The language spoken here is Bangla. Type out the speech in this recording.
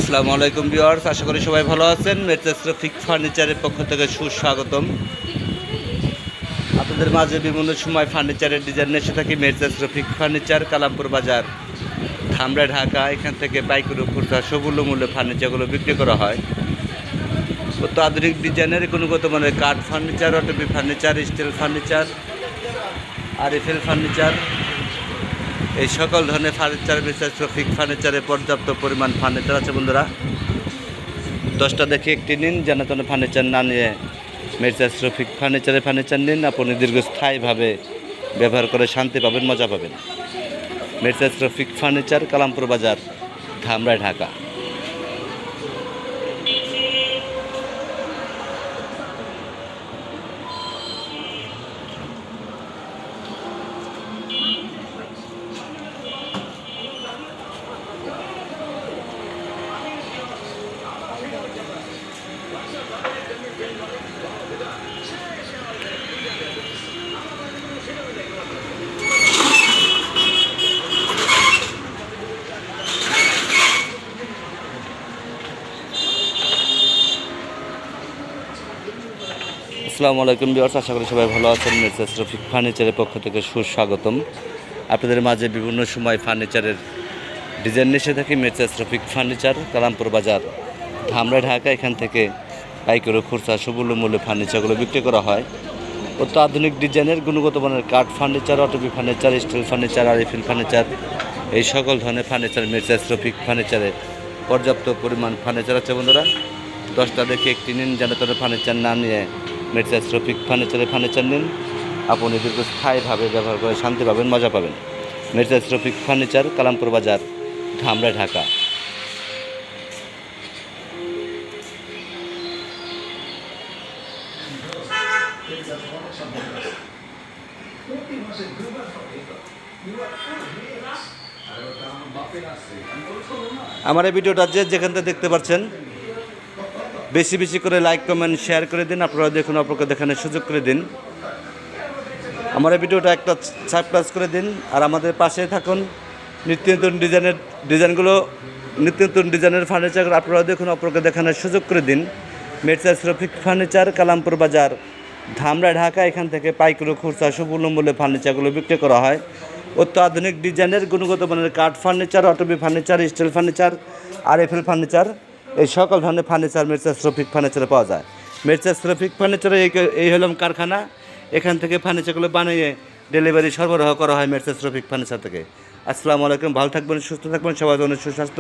আসসালামু আলাইকুম ভিউয়ার্স, আশা করি সবাই ভালো আছেন। মেট্রেস রফিক ফার্নিচারের পক্ষ থেকে সুস্বাগতম। আপনাদের মাঝে বিভিন্ন সময় ফার্নিচারের ডিজাইন এসে থাকি। মেট্রেস রফিক ফার্নিচার, কালামপুর বাজার, ধামরা, ঢাকা। এখান থেকে পাইকারি খুচরা সবগুলো মূল্যে ফার্নিচারগুলো বিক্রি করা হয়। আধুনিক ডিজাইনের গুণগত মানের কাঠ furniture, Otobi furniture, steel furniture, RFL furniture, এই সকল ধরনের ফার্নিচার মেট্রেস রফিক ফার্নিচারে পর্যাপ্ত পরিমাণ ফার্নিচার আছে। বন্ধুরা, 10টা দেখে একটি নিন, যেন তেন ফার্নিচার না নিয়ে মেট্রেস রফিক ফার্নিচার নিন। আপনি দীর্ঘস্থায়ীভাবে ব্যবহার করে শান্তি পাবেন, মজা পাবেন। মেট্রেস রফিক ফার্নিচার, কালামপুর বাজার, ধামরা, ঢাকা। আসসালামু আলাইকুম ভিউয়ার্স, আশা করি সবাই ভালো আছেন। মেট্রেস রফিক ফার্নিচারের পক্ষ থেকে সুস্বাগতম। আপনাদের মাঝে বিভিন্ন সময় ফার্নিচারের ডিজাইন এসে থাকি। মেট্রেস রফিক ফার্নিচার, কালামপুর বাজার, ধামরা, ঢাকা। এখান থেকে পাইকারি খুচরা সবগুলো মূল্যে ফার্নিচারগুলো বিক্রি করা হয়। আধুনিক ডিজাইনের গুণগত মানের কাঠ furniture, Otobi furniture, steel furniture, RFL furniture, এই সকল ধরনের ফার্নিচার মেট্রেস রফিক ফার্নিচারে পর্যাপ্ত পরিমাণ ফার্নিচার আছে। বন্ধুরা, 10টা দেখে একটি নিন, যেন তেন ফার্নিচার না নিয়ে মেট্রেস রফিক ফার্নিচার নিন। আপনি দীর্ঘস্থায়ীভাবে ব্যবহার করে শান্তি পাবেন, মজা পাবেন। মেট্রেস রফিক ফার্নিচার, কালামপুর বাজার, ধামরা, ঢাকা। আমার এই ভিডিওটা যেখান থেকে দেখতে পাচ্ছেন, বেশি বেশি করে লাইক, কমেন্ট, শেয়ার করে দিন। আপনারা দেখুন, অপরকে দেখানোর সুযোগ করে দিন। আমার এই ভিডিওটা একটা সাবস্ক্রাইব করে দিন, আর আমাদের পাশে থাকুন। নিত্য নতুন ডিজাইনের ফার্নিচার আপনারা দেখুন, অপরকে দেখানোর সুযোগ করে দিন। মেট্রেস রফিক ফার্নিচার, কালামপুর বাজার, ধামরা, ঢাকা। এখান থেকে পাইকারি খুচরা সবগুলো মূল্যে ফার্নিচারগুলো বিক্রি করা হয়। আধুনিক ডিজাইনের গুণগত মানের কাঠ furniture, Otobi furniture, steel furniture, RFL furniture, এই সকল ধরনের ফার্নিচার মেট্রেস রফিক ফার্নিচারে পাওয়া যায়। মেট্রেস রফিক ফার্নিচারে এই হলাম কারখানা। এখান থেকে ফার্নিচারগুলো বানিয়ে ডেলিভারি সরবরাহ করা হয় মেট্রেস রফিক ফার্নিচার থেকে। আসসালামু আলাইকুম, ভালো থাকবেন, সুস্থ থাকবেন, সবাই সুস্বাস্থ্য।